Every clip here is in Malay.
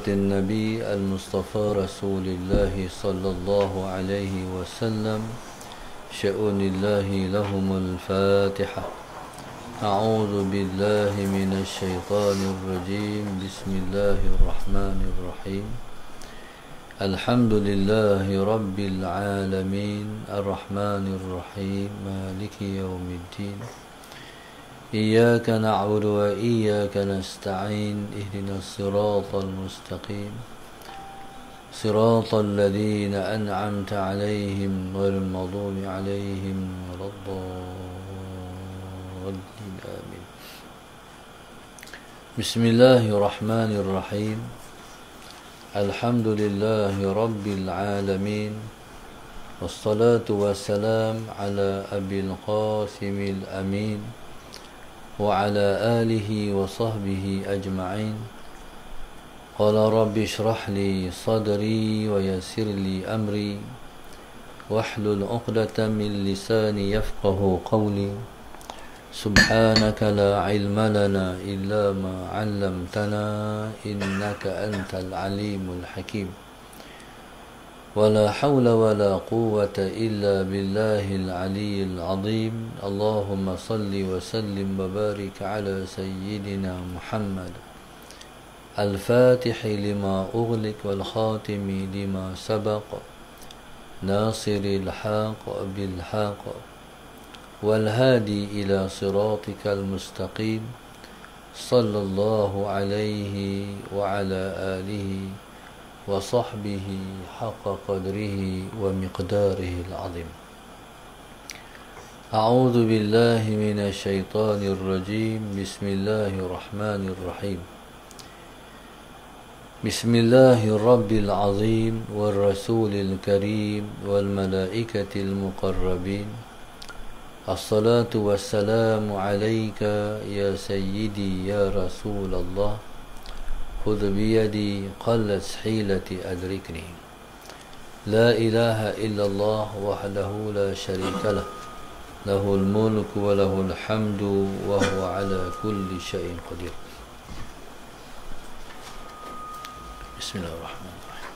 النبي المصطفى رسول الله صلى الله عليه وسلم شؤون الله لهم الفاتحة. أعوذ بالله من الشيطان الرجيم. بسم الله الرحمن الرحيم. الحمد لله رب العالمين الرحمن الرحيم مالك يوم الدين. إياك نعبد وإياك نستعين. اهدنا الصراط المستقيم صراط الذين أنعمت عليهم غير المغضوب عليهم ولا الضالين آمين. بسم الله الرحمن الرحيم. الحمد لله رب العالمين والصلاة والسلام على أبي القاسم الأمين وعلى آله وصحبه أجمعين. قال رب اشرح لي صدري ويسر لي أمري واحلل عقدة من لساني يفقه قولي. سبحانك لا علم لنا إلا ما علمتنا إنك أنت العليم الحكيم. ولا حول ولا قوة إلا بالله العلي العظيم. اللهم صل وسلم وبارك على سيدنا محمد الفاتح لما أغلق والخاتم لما سبق ناصر الحق بالحق والهادي إلى صراطك المستقيم. صلى الله عليه وعلى آله وصحبه حق قدره ومقداره العظيم. أعوذ بالله من الشيطان الرجيم. بسم الله الرحمن الرحيم. بسم الله الرب العظيم والرسول الكريم والملائكة المقربين. الصلاة والسلام عليك يا سيدي يا رسول الله. خذ بيدي قلت حيلتي أدركني. لا إله إلا الله وحده لا شريك له. له الملك وله الحمد وهو على كل شيء قدير. بسم الله الرحمن الرحيم.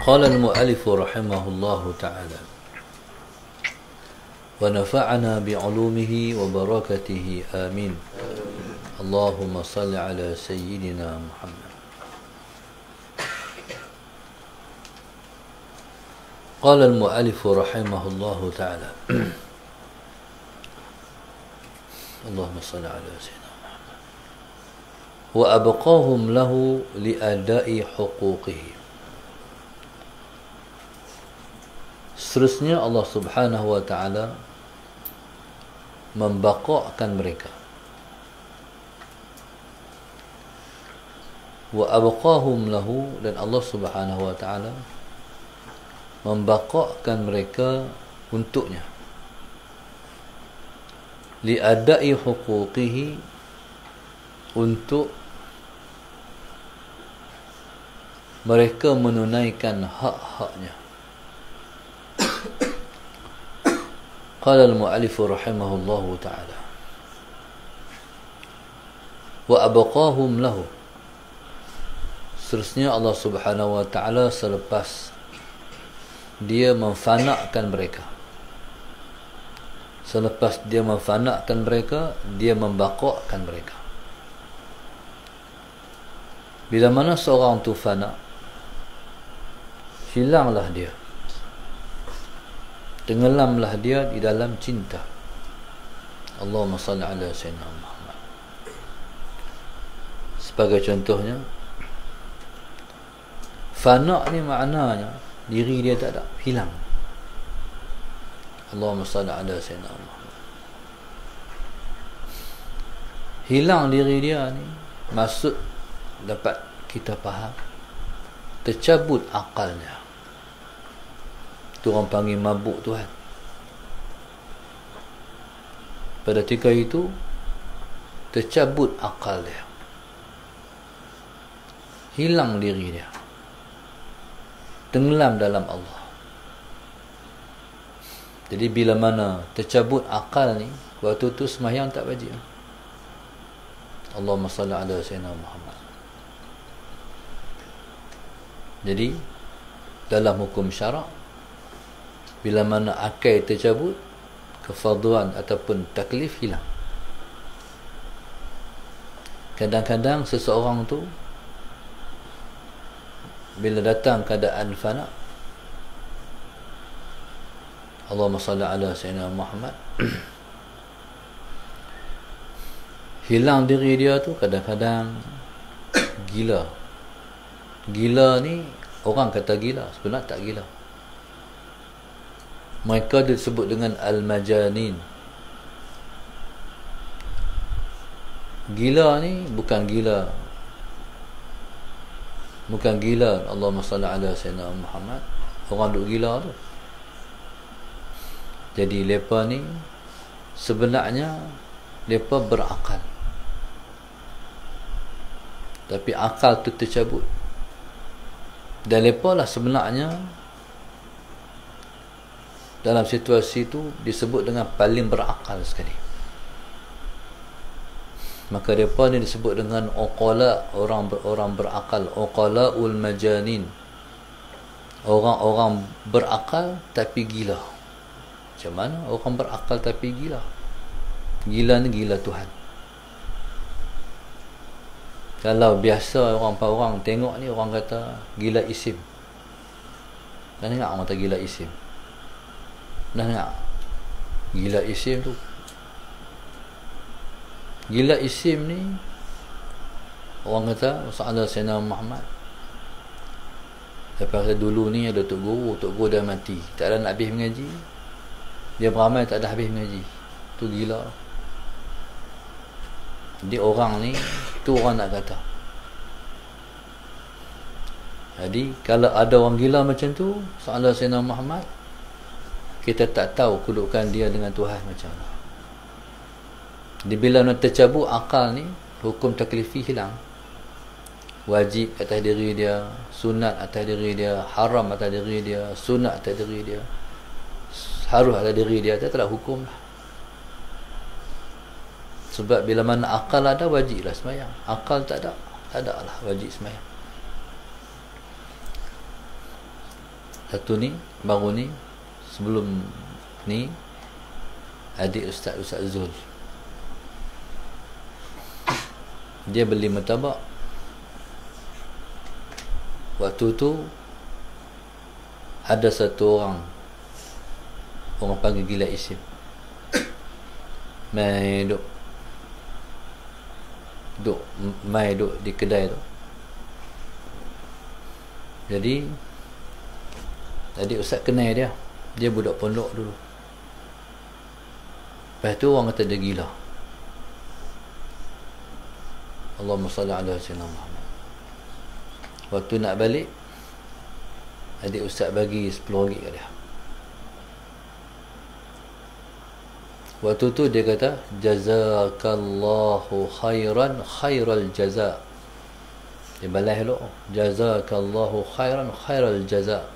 قال المؤلف رحمه الله تعالى: ونفعنا بعلومه وبركته آمين. اللهم صل على سيدنا محمد. قال المؤلف رحمه الله تعالى: اللهم صل على سيدنا محمد. وأبقاهم له لأداء حقوقه. Seterusnya Allah Subhanahu wa taala membaqakan mereka. Wa abqahum lahu, dan Allah Subhanahu wa taala membaqakan mereka untuknya. Li adai huquqihi, untuk mereka menunaikan hak-haknya. Qala al-mu'allif rahimahullahu ta'ala: wa abqahum lahu. Seterusnya Allah Subhanahu wa ta'ala selepas dia memfanakkan mereka, selepas dia memfanakkan mereka, dia membaqakan mereka. Bila mana seorang tu fana, hilanglah dia, tenggelamlah dia di dalam cinta. Allahumma salli ala sayyidina Muhammad. Sebagai contohnya, fana ni maknanya diri dia tak ada, hilang. Allahumma salli ala sayyidina Muhammad. Hilang diri dia ni, maksud dapat kita faham, tercabut akalnya. Itu orang panggil mabuk Tuhan. Pada ketika itu tercabut akal dia, hilang diri dia, tenggelam dalam Allah. Jadi bila mana tercabut akal ni, waktu tu sembahyang tak wajib. Allahumma salli ala sayyidina Muhammad. Jadi dalam hukum syarak, bila mana akal tercabut, kefarduan ataupun taklif hilang. Kadang-kadang seseorang tu bila datang keadaan fana, Allahumma salli ala sayyidina Muhammad, hilang diri dia tu kadang-kadang gila. Gila ni, orang kata gila, sebenarnya tak gila. Mereka disebut dengan al-majanin. Gila ni bukan gila, bukan gila Allahumma salli ala sayyidina Muhammad, orang duk gila tu. Jadi mereka ni sebenarnya mereka berakal, tapi akal tu tercabut. Dan mereka lah sebenarnya dalam situasi tu disebut dengan paling berakal sekali. Maka mereka ni disebut dengan uqala, orang berakal, uqalaul majanin, orang-orang berakal tapi gila. Macam mana orang berakal tapi gila? Gila ni gila Tuhan. Kalau biasa orang tengok ni, orang kata gila isim. Dah dengar orang kata gila isim? Dah dengar? Gila isim tu, gila isim ni, orang kata Rasulullah Sayyidina Muhammad, lepas dulu ni ada Tok Guru dah mati, tak ada nak habis mengaji, dia beramal tak ada habis mengaji, tu gila. Jadi orang ni, tu orang nak kata. Jadi kalau ada orang gila macam tu, Rasulullah Sayyidina Muhammad, kita tak tahu kedudukan dia dengan Tuhan macam mana. Di bila nak tercabut akal ni, hukum taklifi hilang. Wajib atas diri dia, sunat atas diri dia, haram atas diri dia, sunat atas diri dia, harus atas diri dia, tak ada hukum lah. Sebab bila mana akal ada, wajiblah sembahyang. Akal tak ada, tak ada lah wajib sembahyang. Satu ni, baru ni, sebelum ni, adik Ustaz Zul, dia beli martabak. Waktu tu ada satu orang panggil gila isim, mai duk di kedai tu. Jadi Ustaz kenal dia budak pondok dulu. Lepas tu orang kata dia gila. Allahumma salli ala sayyidina Muhammad. Waktu nak balik, adik Ustaz bagi RM10 kat dia. Waktu tu dia kata, jazakallahu khairan khairal jaza. Dia balas dulu, jazakallahu khairan khairal jaza.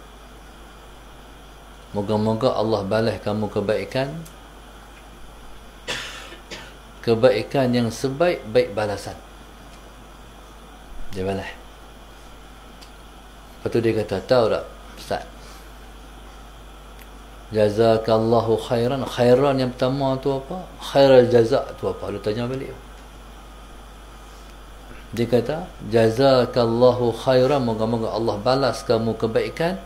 Moga-moga Allah balas kamu kebaikan yang sebaik-baik balasan. Dia balas. Lepas tu dia kata, tahu tak Ustaz, jazakallahu khairan, khairan yang pertama tu apa? Khairal jaza tu apa? Dia tanya balik. Dia kata, jazakallahu khairan, moga-moga Allah balas kamu kebaikan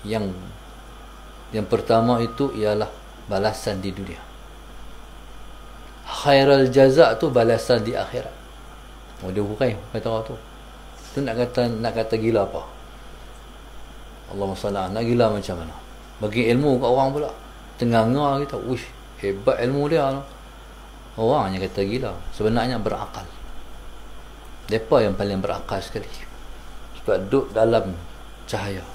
yang pertama itu ialah balasan di dunia. Khairal jaza tu balasan di akhirat. Dia hurai kata orang tu. Tu nak kata gila apa? Allahumma salli, nak gila macam mana? Bagi ilmu kat orang pula, tengah-tengah kita, uish, hebat ilmu dia tu. Orangnya kata gila, sebenarnya berakal. Mereka yang paling berakal sekali. Sebab duduk dalam cahaya,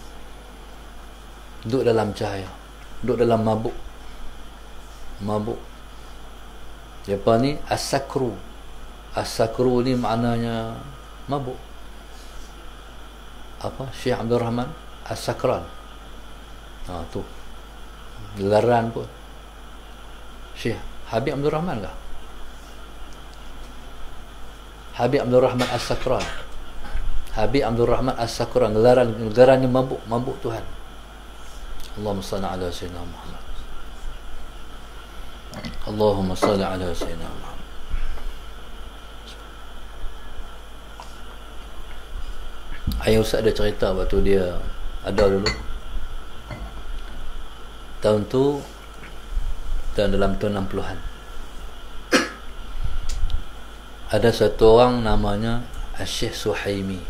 duduk dalam mabuk. Mereka ni as-sakru ni maknanya mabuk. Apa? Syekh Abdul Rahman As-Sakran. Tu gelaran pun Syekh Habib Abdul Rahman kah? Habib Abdul Rahman As-Sakran. Habib Abdul Rahman As-Sakran, gelaran yang mabuk Tuhan. Allahumma salli ala sayyidina Muhammad. Allahumma salli ala sayyidina Muhammad. Ayah Ustaz ada cerita waktu dia ada dulu. Tahun tu dalam tahun 60-an. Ada satu orang namanya Syekh Suhaimi.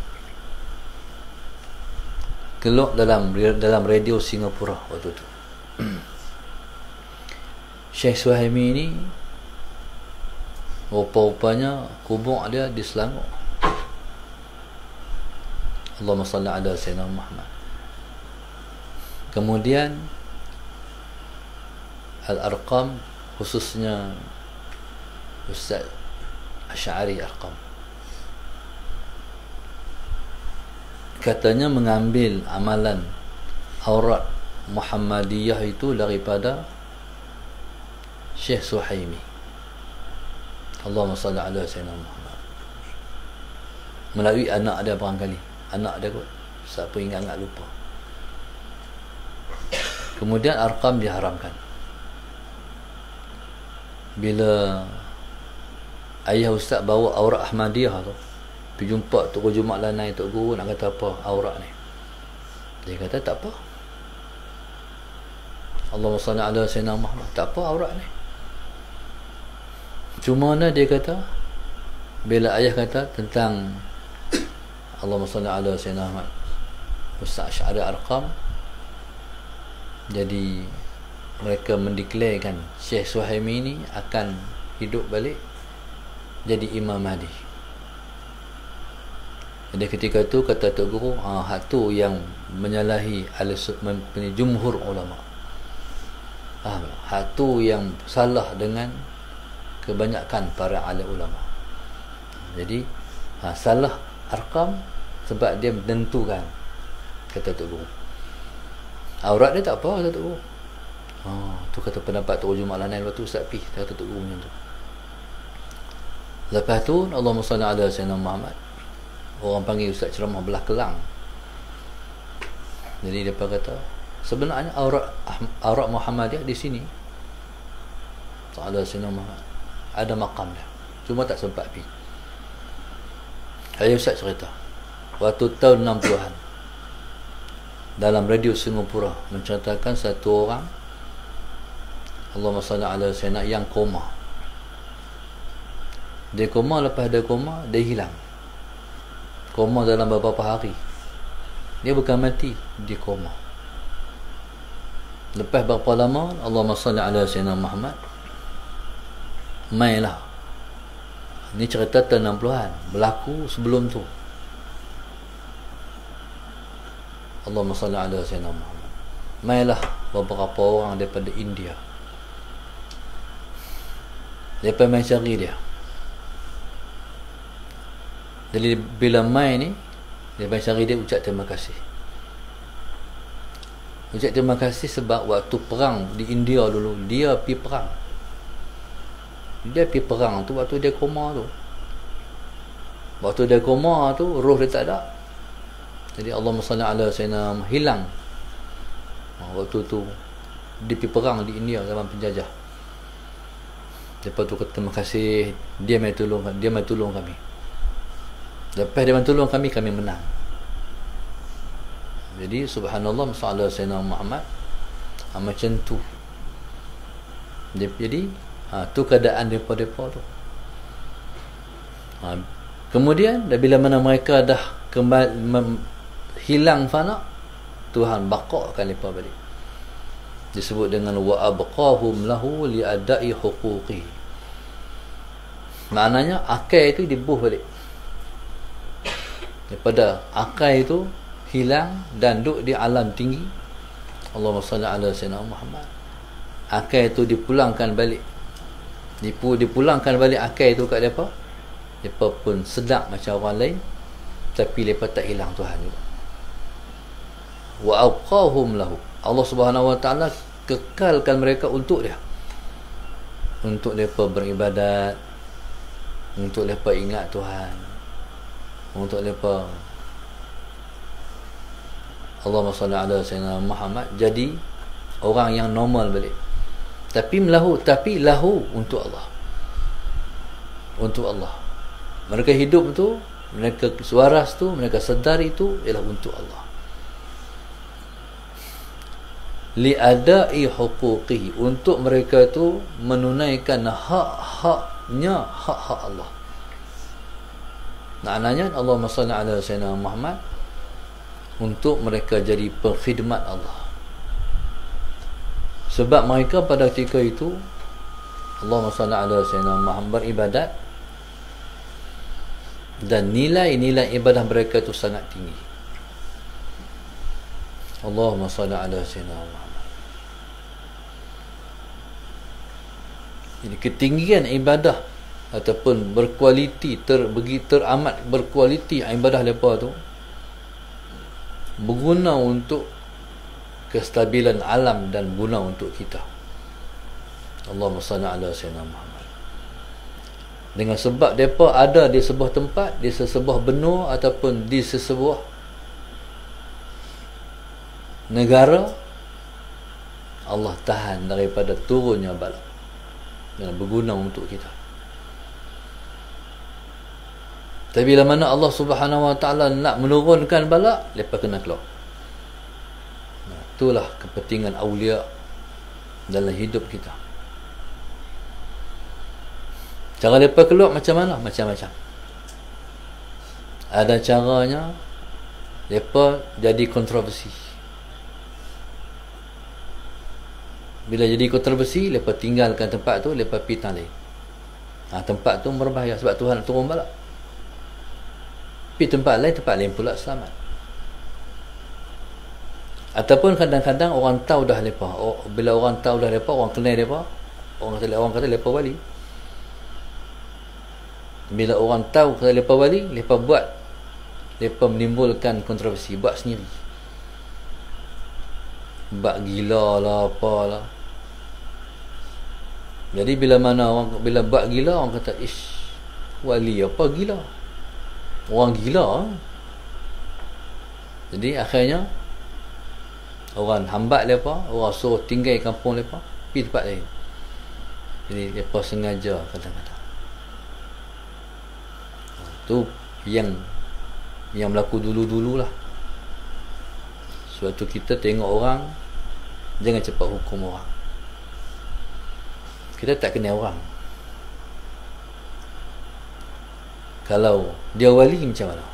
Keluar dalam radio Singapura waktu tu. Syekh Suhaimi ni rupa-rupanya kubur dia di Selangor. Allahumma salli ala sayyidina Muhammad. Kemudian Al-Arqam, khususnya Ustaz Asy'ari Arqam, katanya mengambil amalan aurat Muhammadiyah itu daripada Syekh Suhaimi. Allahumma salli ala sayyidina Muhammad. Melalui anak dia barangkali. Anak dia kot. Siapa ingat lupa. Kemudian Arqam diharamkan. Bila ayah Ustaz bawa aurat Ahmadiyah tu, pergi jumpa Tok Guru Jumat Lanai, Tok Guru nak kata apa aurat ni? Dia kata tak apa. Allahumma salli ala sayyidina Muhammad. Tak apa aurat ni. Cuma dia kata, bila ayah kata tentang Allahumma salli ala sayyidina Muhammad, Ustaz Asy'ari Arqam, jadi mereka mendeklarekan Syekh Suhaimi ni akan hidup balik jadi Imam Mahdi. Jadi ketika tu kata Tok Guru, hak tu yang menyalahi jumhur ulama. Hak tu yang salah dengan kebanyakan para alim ulama. Jadi salah Arqam sebab dia menentukan, kata Tok Guru. Aurat dia tak apa, kata Tok Guru. Tu kata pendapat Tok Guru Jumat Lanai waktu Ustaz Pi, kata Tok Guru macam tu. Lepas tu Allahumma salli ala sayyidina Muhammad. Orang panggil Ustaz ceramah belah Kelang. Jadi depa kata sebenarnya aurat Muhammadiyah di sini ala sayyidina Muhammad ada maqam dia. Cuma tak sempat pi. Ayah Ustaz cerita waktu tahun 60-an dalam radio Singapura menceritakan satu orang, Allahumma salli ala sayyidina, yang koma. Dia koma, lepas dia koma dia hilang. Koma dalam beberapa hari. Dia bukan mati, dia koma. Lepas berapa lama, Allahumma salli ala sayyidina Muhammad, mailah. Ini cerita tahun 60-an, berlaku sebelum tu. Allahumma salli ala sayyidina Muhammad. Mailah beberapa orang daripada India. Mereka main cari dia. Jadi bila mai ni, dia main cari dia, ucap terima kasih. Ucap terima kasih sebab waktu perang di India dulu, dia pergi perang. Dia pergi perang tu waktu dia koma tu. Waktu dia koma tu, roh dia tak ada. Jadi Allahumma salli ala sayyidina, hilang. Waktu tu dia pergi perang di India zaman penjajah. Lepas tu kata terima kasih, dia mai tolong kami. Lepas dia tolong kami menang. Jadi subhanallah, sallallahu sayyidina Muhammad, macam tu. Jadi tu keadaan depa-depa tu. Kemudian bila mana mereka dah kembali hilang fana, Tuhan baqakan depa balik. Disebut dengan wa abqahum lahu li adai huquqi. Maknanya akal itu dibuh balik. Daripada akal itu hilang dan duduk di alam tinggi, Allahumma salli ala sayyidina Muhammad, akal itu dipulangkan balik. Dipulangkan balik akal itu kat depa. Depa pun sedap macam orang lain, tapi depa tak hilang Tuhan juga. Wa abqahum lahu. Allah Subhanahu wa taala kekalkan mereka untuk dia, untuk mereka beribadat, untuk mereka ingat Tuhan, untuk mereka Allahumma salli ala sayyidina Muhammad, jadi orang yang normal balik, tapi lahu untuk Allah, untuk Allah. Mereka hidup tu, mereka suaras tu, mereka sedar itu ialah untuk Allah, li'adai huquqihi, untuk mereka tu menunaikan hak-haknya, hak-hak Allah. Maknanya Allahumma salli ala sayyidina Muhammad, untuk mereka jadi pengkhidmat Allah. Sebab mereka pada ketika itu Allahumma salli ala sayyidina Muhammad beribadat, dan nilai-nilai ibadah mereka itu sangat tinggi. Allahumma salli ala sayyidina Muhammad. Jadi ketinggian ibadah ataupun berkualiti, teramat berkualiti ibadah mereka tu berguna untuk kestabilan alam dan guna untuk kita. Allahumma salli ala sayyidina Muhammad. Dengan sebab mereka ada di sebuah tempat, di sebuah benua ataupun di sebuah negara, Allah tahan daripada turunnya bala dan berguna untuk kita. Tapi bila mana Allah Subhanahu Wa Taala nak menurunkan bala, mereka kena keluar. Itulah kepentingan awliya dalam hidup kita. Cara mereka keluar macam mana? Macam-macam. Ada caranya, mereka jadi kontroversi. Bila jadi kontroversi, mereka tinggalkan tempat tu, mereka pergi tempat lain. Tempat tu berbahaya sebab Tuhan nak turun bala. Pergi tempat lain pula selamat. Ataupun kadang-kadang orang tahu dah mereka. Bila orang tahu dah mereka, orang kenal mereka, orang kata mereka wali. Bila orang tahu kata mereka wali, mereka buat, mereka menimbulkan kontroversi, buat sendiri, buat gila lah, apalah. Jadi bila buat gila, orang kata ish, wali apa gila, orang gila. Jadi akhirnya orang hambat mereka, orang suruh tinggal kampung mereka, pergi tempat lain. Jadi mereka sengaja kadang-kadang. Tu yang berlaku dulu-dulu lah. Sebab tu kita tengok orang, jangan cepat hukum orang. Kita tak kenal orang. Kalau dia wali macam mana?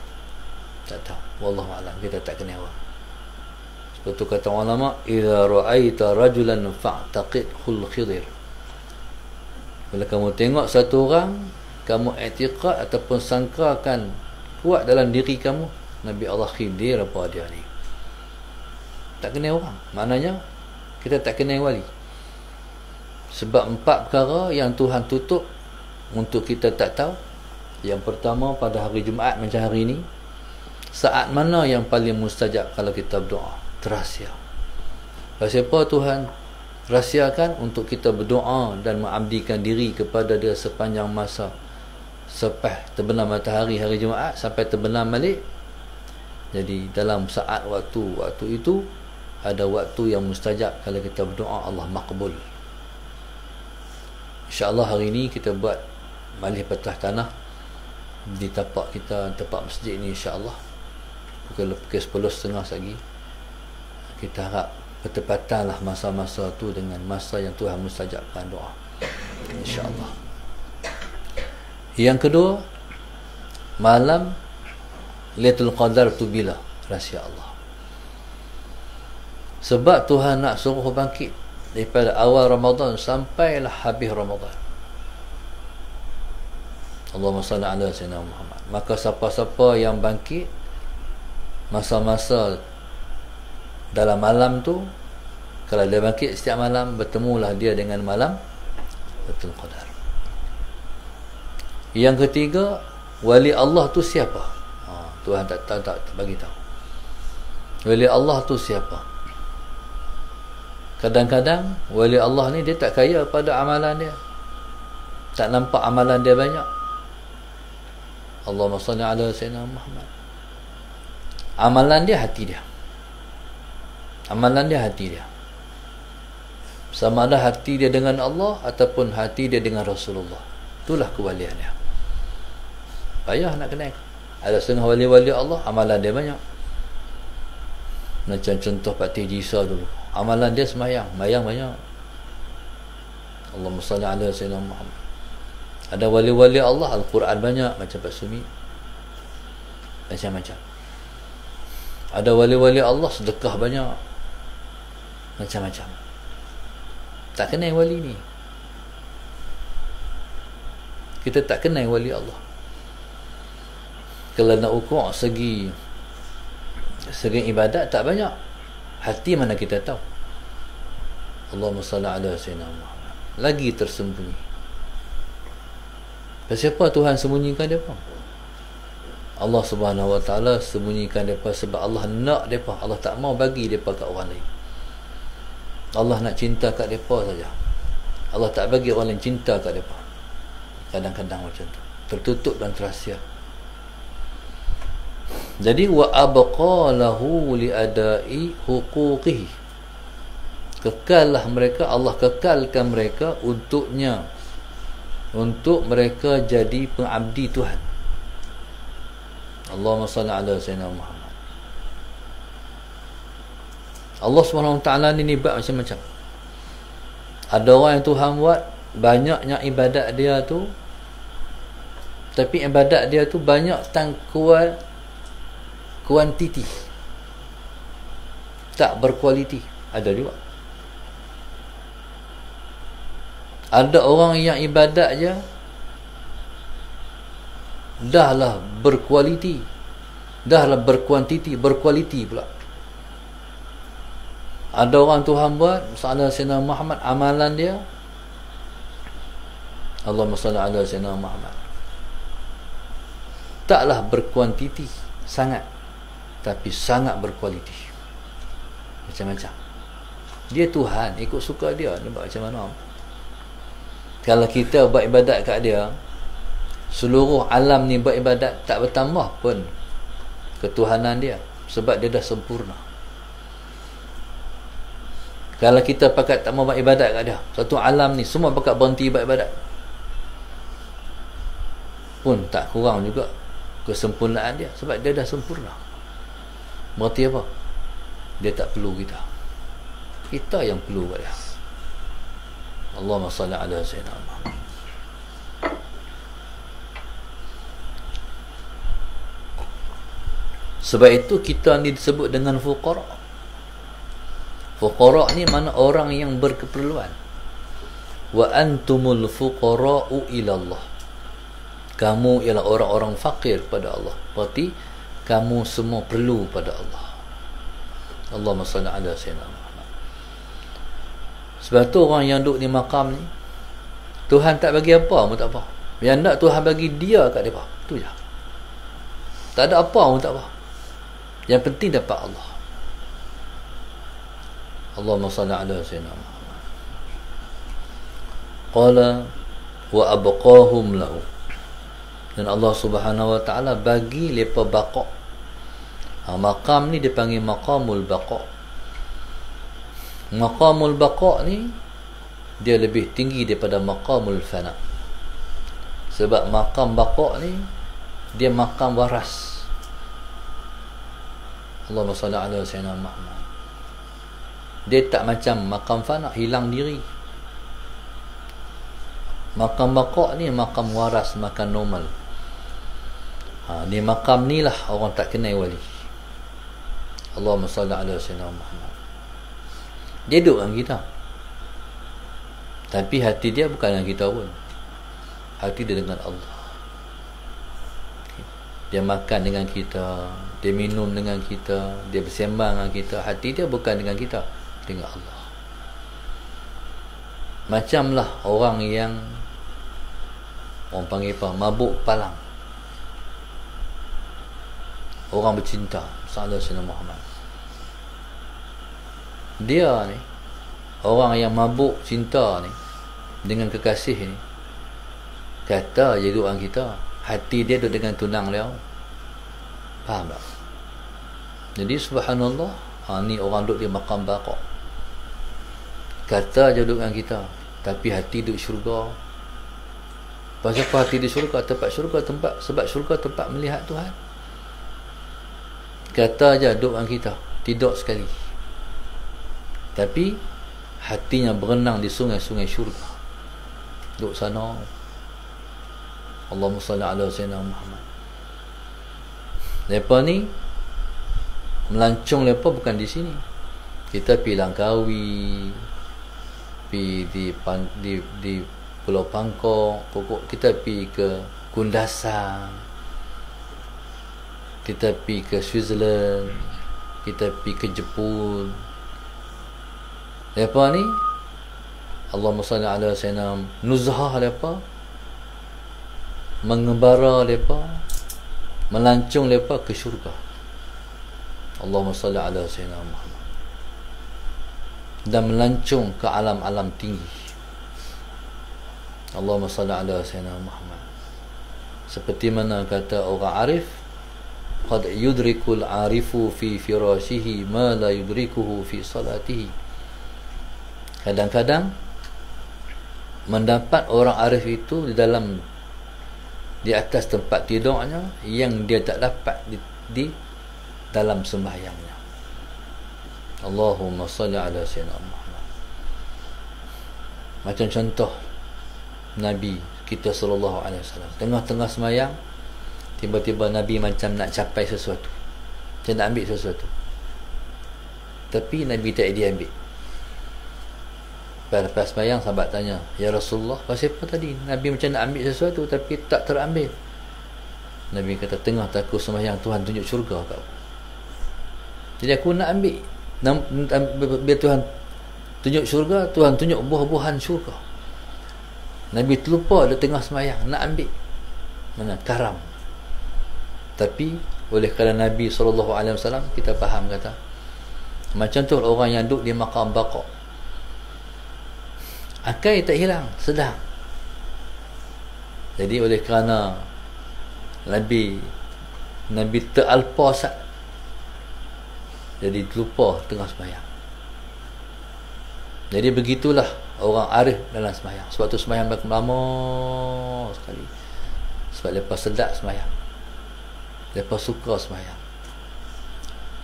Tak tahu. Wallahualam, kita tak kenal orang. Sebab tu kata ulama, idza ra'aita rajulan fa'taqidhul khidir. Bila kamu tengok satu orang, kamu i'tiqad ataupun sangkakan kuat dalam diri kamu, Nabi Allah Khidir apa dia ni. Tak kenal orang. Maknanya kita tak kenal wali. Sebab 4 perkara yang Tuhan tutup untuk kita tak tahu. Yang pertama, pada hari Jumaat macam hari ini, saat mana yang paling mustajab kalau kita berdoa? Terahsia. Pasal apa Tuhan rahsiakan? Untuk kita berdoa dan mengabdikan diri kepada dia sepanjang masa, sampai terbenam matahari hari Jumaat sampai terbenam balik. Jadi dalam saat waktu itu ada waktu yang mustajab kalau kita berdoa, Allah makbul. InsyaAllah hari ini kita buat malih patah tanah di tapak kita, tapak masjid ni, insyaAllah pukul 10.30 lagi. Kita harap bertepatanlah masa-masa tu dengan masa yang Tuhan mustajabkan doa, insyaAllah. Yang kedua, malam Lailatul Qadar tu bila? Rahsia Allah. Sebab Tuhan nak suruh bangkit daripada awal Ramadan sampailah habis Ramadan. Allahumma salli ala sayyidina Muhammad. Maka siapa-siapa yang bangkit masa-masa dalam malam tu, kalau dia bangkit setiap malam, bertemulah dia dengan malam Lailatul Qadar. Yang ketiga, wali Allah tu siapa? Tuhan tak bagi tahu. Wali Allah tu siapa? Kadang-kadang wali Allah ni dia tak kaya pada amalan dia, tak nampak amalan dia banyak. Allahumma salli ala sayyidina Muhammad. Amalan dia hati dia, amalan dia hati dia, sama ada hati dia dengan Allah ataupun hati dia dengan Rasulullah. Itulah kewalian dia. Payah nak kenal. Ada setengah wali-wali Allah amalan dia banyak, macam contoh Pak Tij Isa dulu, amalan dia sembahyang banyak. Allahumma salli ala sayyidina Muhammad. Ada wali-wali Allah Al-Quran banyak, macam Pak Sumi, macam-macam. Ada wali-wali Allah sedekah banyak, macam-macam. Tak kenal wali ni. Kita tak kenal wali Allah. Kalau nak ukur segi ibadat tak banyak, hati mana kita tahu. Allahumma salli ala sayyidina Muhammad. Lagi tersembunyi. Siapa Tuhan sembunyikan mereka? Allah Subhanahu Wa Taala sembunyikan mereka sebab Allah nak mereka. Allah tak mau bagi mereka kat orang lain. Allah nak cinta kat mereka saja. Allah tak bagi orang lain cinta kat mereka. Kadang-kadang macam tu, tertutup dan terahsia. Jadi wa abqa lahu li adai huquqihi. Kekallah mereka, Allah kekalkan mereka untuknya, untuk mereka jadi pengabdi Tuhan. Allahumma salli ala sayyidina Muhammad. Allah SWT ni buat macam-macam. Ada orang yang Tuhan buat banyaknya ibadat dia tu, tapi ibadat dia tu banyak kuantiti, tak berkualiti. Ada juga. Ada orang yang ibadat je dahlah berkualiti, dahlah berkuantiti, berkualiti pula. Ada orang Tuhan buat salah Sayyidina Muhammad, amalan dia Allahumma salli ala Sayyidina Muhammad, taklah berkuantiti sangat, tapi sangat berkualiti. Macam-macam. Dia Tuhan, ikut suka dia. Nampak macam mana? Kalau kita buat ibadat kat dia, seluruh alam ni buat ibadat, tak bertambah pun ketuhanan dia, sebab dia dah sempurna. Kalau kita pakat tak mau buat ibadat kat dia, satu alam ni semua pakat berhenti buat ibadat, pun tak kurang juga kesempurnaan dia, sebab dia dah sempurna. Berarti apa? Dia tak perlu kita, kita yang perlu buat dia. Allahumma salli ala sayyidina Muhammad. Sebab itu kita ni disebut dengan fuqara. Fuqara ni mana orang yang berkeperluan. Wa antumul fuqara'u ila Allah. Kamu ialah orang-orang fakir pada Allah. Berarti kamu semua perlu pada Allah. Allahumma salli ala sayyidina Muhammad. Sebab tu orang yang duduk di makam ni, Tuhan tak bagi apa pun tak apa. Yang nak Tuhan bagi dia kat dia, tu je. Tak ada apa pun tak apa. Yang penting dapat Allah. Allahumma salli ala sayyidina Muhammad. Qala wa abqahum lahu. Dan Allah Subhanahu Wa Taala bagi lepa baqa. Makam ni dipanggil maqamul baqa. Maqamul baqa ni dia lebih tinggi daripada maqamul fana. Sebab maqam baqa ni dia maqam waras. Allahumma salli ala sayyidina Muhammad. Dia tak macam maqam fana, hilang diri. Maqam baqa ni maqam waras, maqam normal. Ni maqam ni lah orang tak kenal wali. Allahumma salli ala sayyidina Muhammad. Dia duduk dengan kita, tapi hati dia bukan dengan kita pun. Hati dia dengan Allah. Dia makan dengan kita, dia minum dengan kita, dia bersembang dengan kita. Hati dia bukan dengan kita, dengan Allah. Macamlah orang yang orang panggil apa? Mabuk palang. Orang bercinta sallallahu alaihi Muhammad. Dia ni orang yang mabuk cinta ni dengan kekasih ni, kata je doa kita, hati dia duduk dengan tunang dia. Faham tak? Jadi subhanallah, ni orang duduk di maqam baqa, kata je duduk dengan kita, tapi hati duduk syurga. Pasal apa hati di syurga? Tempat syurga, sebab syurga tempat melihat Tuhan. Kata je duduk dengan kita, tidur sekali, tapi hatinya berenang di sungai-sungai syurga, duduk sana. Allahumma salli ala sayyidina Muhammad. Lepas ni melancong lepas bukan di sini. Kita pergi Langkawi, pergi di Pulau Pangkok, pokok kita pergi ke Kundasang, kita pergi ke Switzerland, kita pergi ke Jepun. Lepas ni Allahumma salli ala sayyidina Nuzhah, lepas mengembara, lepas melancong, lepas ke syurga. Allahumma salli ala sayyidina Muhammad. Dan melancong ke alam-alam tinggi. Allahumma salli ala sayyidina Muhammad. Seperti mana kata orang arif, qad yudrikul arifu fi firashihi ma la yudrikuhu fi salatihi. Kadang-kadang mendapat orang arif itu di atas tempat tidurnya yang dia tak dapat di dalam sembahyangnya. Allahumma salli ala sayyidina Muhammad. Macam contoh Nabi kita sallallahu alaihi wasallam, tengah-tengah sembahyang, tiba-tiba Nabi macam nak capai sesuatu, macam nak ambil sesuatu, tapi Nabi tak dia ambil. Lepas sembahyang, sahabat tanya, ya Rasulullah, pasal apa tadi Nabi macam nak ambil sesuatu tapi tak terambil? Nabi kata, tengah aku sembahyang, Tuhan tunjuk syurga kat aku, jadi aku nak ambil. Biar Tuhan tunjuk syurga, Tuhan tunjuk buah-buahan syurga. Nabi terlupa di tengah sembahyang nak ambil mana karam. Tapi oleh kerana Nabi SAW, kita faham kata, macam tu orang yang duduk di maqam baqa, akal tak hilang, sedang. Jadi oleh kerana Nabi teralpa, jadi terlupa tengah sembahyang. Jadi begitulah orang arif dalam sembahyang. Sebab tu sembahyang lama sekali, sebab lepas sedap sembahyang, lepas suka sembahyang,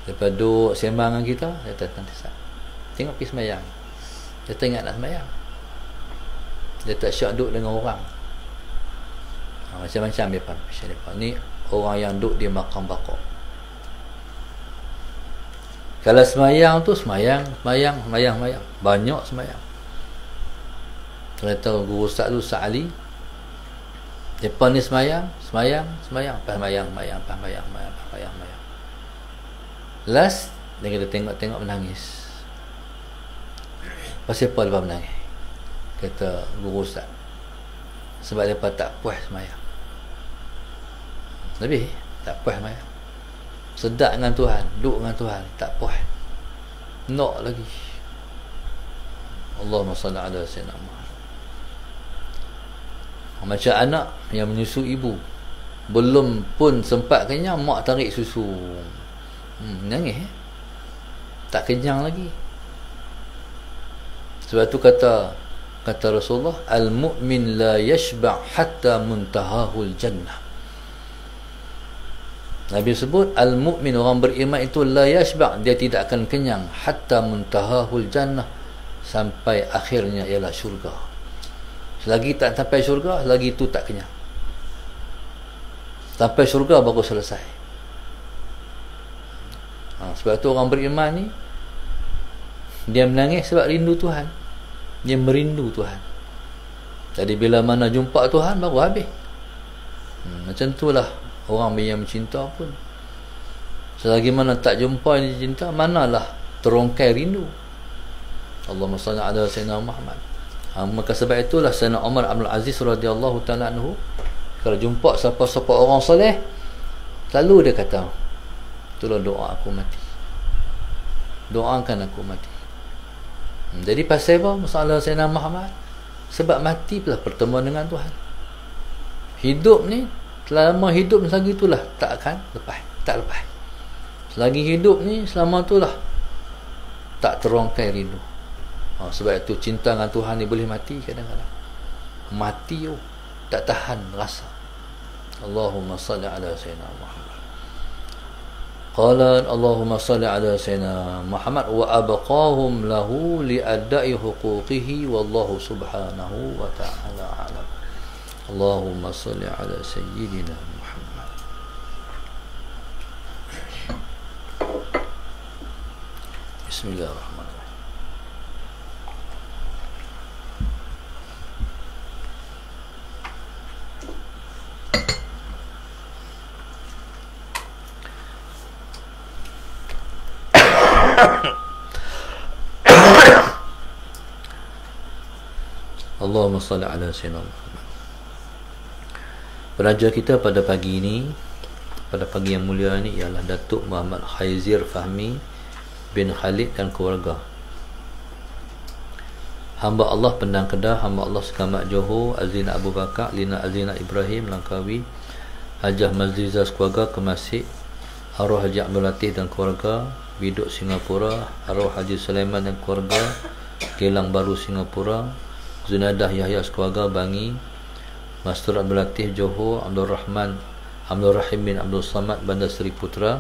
lepas duduk sembang dengan kita, dia datang tisap, tengok pergi sembahyang, dia tak ingat nak sembahyang, dia tak syak duduk dengan orang. Macam-macam dia ni orang yang duduk di maqam baqa. Kalau semayang tu semayang banyak semayang. Kata guru Ustaz tu, Ustaz Ali, depan ni semayang. Last dia kata tengok menangis. Pasal apa lepas menangis? Kata guru Ustaz, sebab lepas tak puas semayang. Lebih tak puas semayang, sedap dengan Tuhan, duduk dengan Tuhan, tak puas, nak lagi. Allahumma salli ala sayyidina Muhammad. Macam anak yang menyusu ibu, belum pun sempat kenyang, mak tarik susu, nangis, tak kenyang lagi. Sebab tu kata Rasulullah, al-mu'min la yashba' hatta muntahahul jannah. Nabi sebut al-mu'min, orang beriman itu, la yashba', dia tidak akan kenyang, hatta muntahahul jannah, sampai akhirnya ialah syurga. Selagi tak sampai syurga, selagi itu tak kenyang. Sampai syurga baru selesai. Sebab tu orang beriman ni, dia menangis sebab rindu Tuhan, dia merindu Tuhan. Jadi bila mana jumpa Tuhan baru habis. Macam itulah orang yang mencinta pun, selagi mana tak jumpa yang dicinta, manalah terongkai rindu. Allahumma salli ala sayyidina Muhammad. Maka sebab itulah Sayyidina Umar Abdul Aziz radhiyallahu ta'ala anhu, kalau jumpa siapa-siapa orang soleh, selalu dia kata, tolong doa aku mati, doakan aku mati. Jadi pasal apa masalah Sayyidina Muhammad? Sebab mati pula pertemuan dengan Tuhan. Hidup ni, selama hidup selagi itulah tak akan lepas, tak lepas. Selagi hidup ni, selama itulah tak terongkai rindu. Sebab itu cinta dengan Tuhan ni boleh mati kadang-kadang. Mati tak tahan rasa. Allahumma salli ala Sayyidina Muhammad. Qala Allahumma salli ala Sayyidina Muhammad wa abqahum lahu li'adda'i huquqihi wallahu subhanahu wa ta'ala alam. Allahumma salli ala Sayyidina Muhammad. Bismillahirrahmanirrahim. Allahumma salli ala Sayyidina Muhammad. Peraja kita pada pagi ini, pada pagi yang mulia ini, ialah Datuk Muhammad Khaizir Fahmi bin Khalid dan keluarga. Hamba Allah Pendang Kedah, hamba Allah Sekamat Johor, Azina Abu Bakar, Lina Azina Ibrahim Langkawi, Hajah Mazliza keluarga Kemasik, arwah Haji Abdul Latif dan keluarga, Biduk Singapura, arwah Haji Sulaiman dan keluarga, Gelang Baru Singapura, Zunadah Yahya keluarga Bangi, Mastur Abdul Latif Johor, Abdul Rahim bin Abdul Samad Bandar Seri Putra,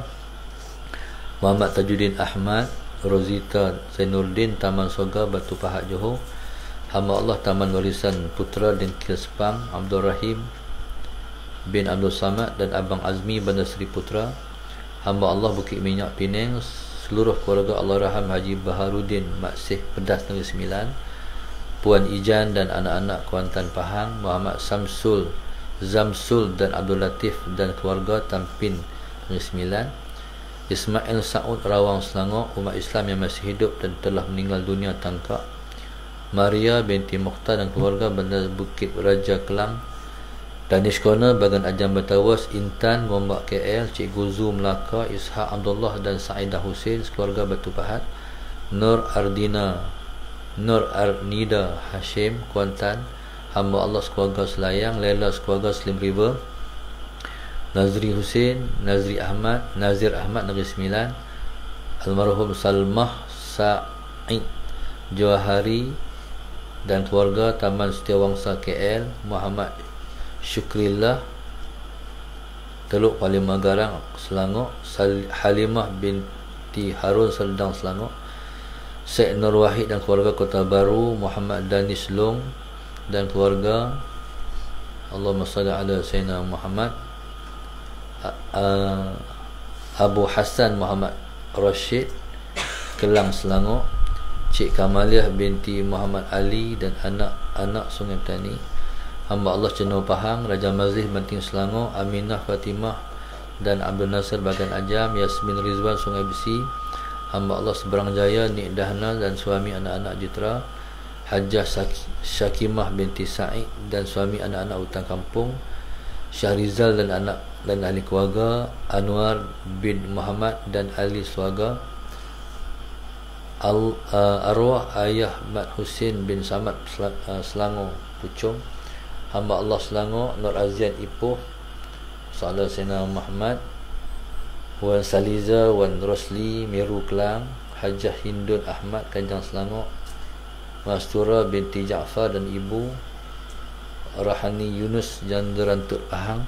Muhammad Tajuddin Ahmad, Rozita Zainuddin Taman Soga Batu Pahat Johor, hamba Allah Taman Warisan Putra dan Kilspang, Abdul Rahim bin Abdul Samad dan Abang Azmi Bandar Seri Putra, hamba Allah Bukit Minyak Penang, seluruh keluarga Allahyarham Haji Baharudin Maksih Pedas Negeri Sembilan, Puan Ijan dan anak-anak Kuantan Pahang, Muhammad Zamsul dan Abdul Latif dan keluarga Tampin Negeri Sembilan, Ismail Saud Rawang Selangor, umat Islam yang masih hidup dan telah meninggal dunia Tangkak, Maria binti Mokhtar dan keluarga Bandar Bukit Raja Kelang, Danish Corner Bagan Ajam Batawas, Intan Gombak KL, Cikgu Zu Melaka, Ishak Abdullah dan Saidah Hussein keluarga Batu Pahat, Nur Arnida Hashim Kuantan, hamba Allah keluarga Selayang, Lela keluarga Slim River, Nazri Hussein, Nazir Ahmad Negeri Sembilan, almarhum Salmah Sa'id Johari dan keluarga Taman Setiawangsa KL, Muhammad Syukrillah Teluk Palembang Garang Selangor, Halimah binti Harun Seldang Selangor, Syed Nur Wahid dan keluarga Kota Baru, Muhammad Danish Long dan keluarga. Allahumma salli ala Sayyidina Muhammad. Abu Hassan Muhammad Rashid Kelang Selangor, Cik Kamaliah binti Muhammad Ali dan anak-anak Sungai Petani, hamba Allah Cenor Pahang, Raja Mazih Banting Selangor, Aminah Fatimah dan Abdul Nasir Bagan Ajam, Yasmin Rizwan Sungai Besi, hamba Allah Seberang Jaya, Nik Dahna dan suami anak-anak Jitra, Hajah Syakimah binti Sa'id dan suami anak-anak Hutan Kampung, Syahrizal dan anak dan ahli keluarga, Anwar bin Muhammad dan ahli keluarga, arwah ayah Mat Husin bin Samad Selangor Pucung, hamba Allah Selangor, Nur Azian Ipoh, Salah Sayyidina Muhammad, Wan Saliza, Wan Rosli Meru Kelang, Hajah Hindun Ahmad Kanjang Selangor, Mastura binti Jaafar dan ibu, Rahani Yunus Janderantut Pahang,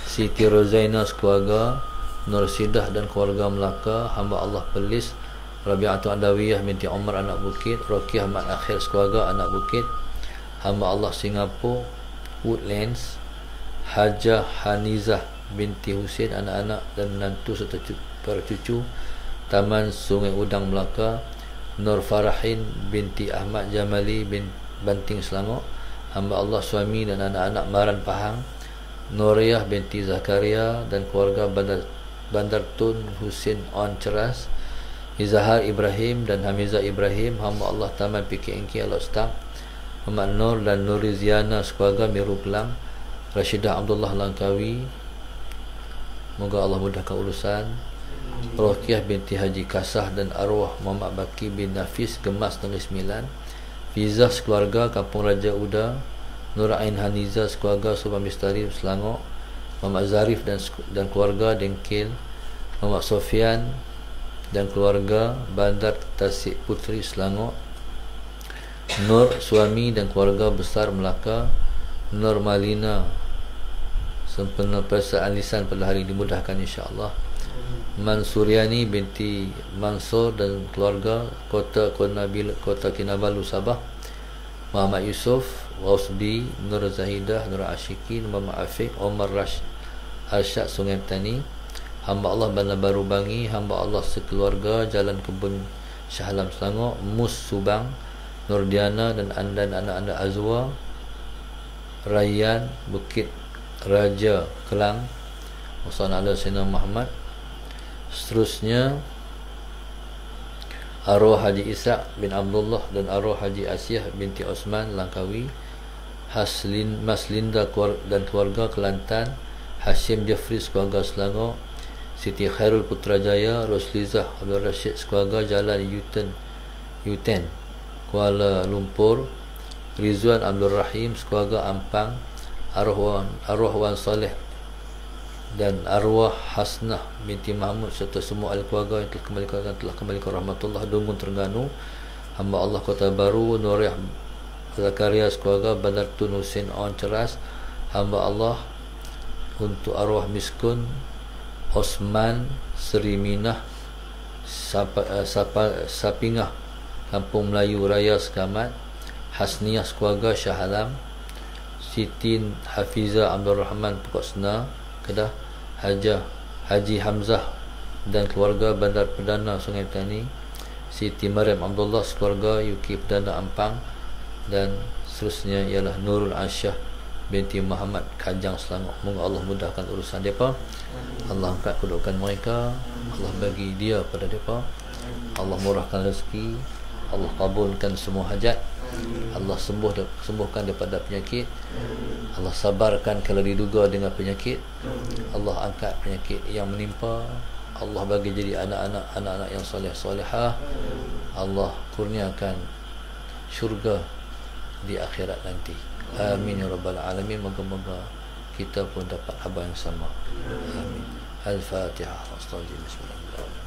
Siti Rozaina keluarga, Nur Sidah dan keluarga Melaka, hamba Allah Perlis, Rabi'atul Adawiyah binti Umar anak Bukit, Rokiah Mat Akhir keluarga anak Bukit, hamba Allah Singapura Woodlands, Hajah Hanizah binti Husin anak-anak dan menantu serta para cucu, Taman Sungai Udang Melaka, Nur Farahin binti Ahmad Jamali bin Banting Selangor, hamba Allah suami dan anak-anak Maran Pahang, Nuriyah binti Zakaria dan keluarga Bandar Tun Husin On Ceras, Izahar Ibrahim dan Hamizah Ibrahim, hamba Allah Taman PKNK Al-Ustaq, Muhammad Nur dan Nuriziana keluarga Miru Kelang, Rashidah Abdullah Langkawi, moga Allah mudahkan urusan, Rohkiah binti Haji Kasah dan arwah Muhammad Baki bin Nafis Gemas Negeri Sembilan, Fizah sekeluarga Kampung Raja Uda, Nur Ain Haniza sekeluarga Subhan Mistari Selangor, Muhammad Zarif dan keluarga Dengkil, Muhammad Sofian dan keluarga Bandar Tasik Puteri Selangor, Nur suami dan keluarga besar Melaka, Nur Malina sempena perasaan lisan pada hari dimudahkan insya-Allah, Mansuriani binti Mansur dan keluarga Kota Kinabalu Sabah, Muhammad Yusuf, Wasbi, Nur Zahidah, Nur Ashikin, Muhammad Afiq, Omar Arsyad Sungai Petani, hamba Allah Bandar Baru Bangi, hamba Allah sekeluarga Jalan Kebun Shah Alam Selangor, Mus Subang, Nur Diana dan anak-anak Azwa, Rayyan Bukit Raja Kelang, Wassalamualaikum Sayyidina Muhammad. Seterusnya arwah Haji Ishaq bin Abdullah dan arwah Haji Asyah binti Osman Langkawi, Mas Linda dan keluarga Kelantan, Hashim Jafri sekeluarga Selangor, Siti Khairul Putrajaya, Roslizah Abdul Rashid sekeluarga Jalan Yuten Kuala Lumpur, Rizwan Abdul Rahim sekeluarga Ampang, arwah Wan Saleh dan arwah Hasnah binti Mahmud serta semua ahli keluarga yang telah kembali ke rahmatullah Dungun Terengganu, hamba Allah Kota Baru, Nuriyah Zakaria sekeluarga Bandar Tun Hussein On Ceras, hamba Allah untuk arwah Miskun Osman Seri Minah Sapingah Kampung Melayu Raya Sekamat, Hasniah sekeluarga Shah Alam, Siti Hafiza Abdul Rahman Pokok Sena Kedah, Haji Hamzah dan keluarga Bandar Perdana Sungai Petani, Siti Mariam Abdullah sekeluarga UK Perdana Ampang, dan seterusnya ialah Nurul Asyah binti Muhammad Kajang Selangor. Moga Allah mudahkan urusan mereka, Allah angkat kedudukan mereka, Allah bagi dia pada mereka, Allah murahkan rezeki, Allah kabulkan semua hajat, Allah sembuhkan daripada penyakit, Allah sabarkan kalau diduga dengan penyakit, Allah angkat penyakit yang menimpa, Allah bagi jadi anak-anak yang soleh-solehah, Allah kurniakan syurga di akhirat nanti. Amin ya rabbal alamin. Moga-moga kita pun dapat khabar yang sama. Amin. Al-Fatihah. Bismillahirrahmanirrahim.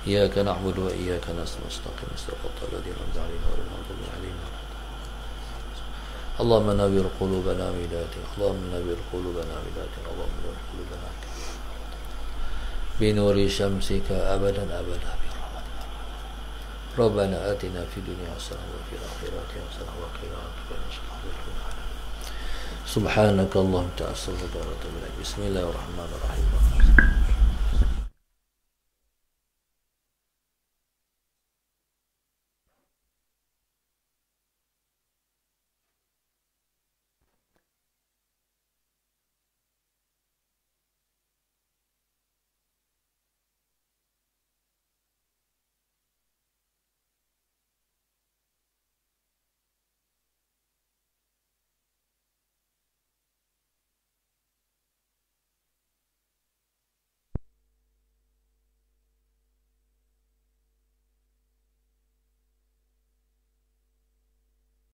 Iyyaka na'budu wa iyyaka nasta'in. Shiratal ladzina an'amta 'alaihim ghairil maghdubi 'alaihim waladdallin. Allahumma nawwir qulubana bi hidayatik. Allahumma nawwir qulubana bi hidayatik. Allahumma nawwir qulubana bi nuri syamsika abadan abada bi rahmatika. Rabbana atina fid dunya hasanah wa fil akhirati hasanah wa qina adzaban nar. Subhanaka Allahumma ta'ala. Bismillahirrahmanirrahim.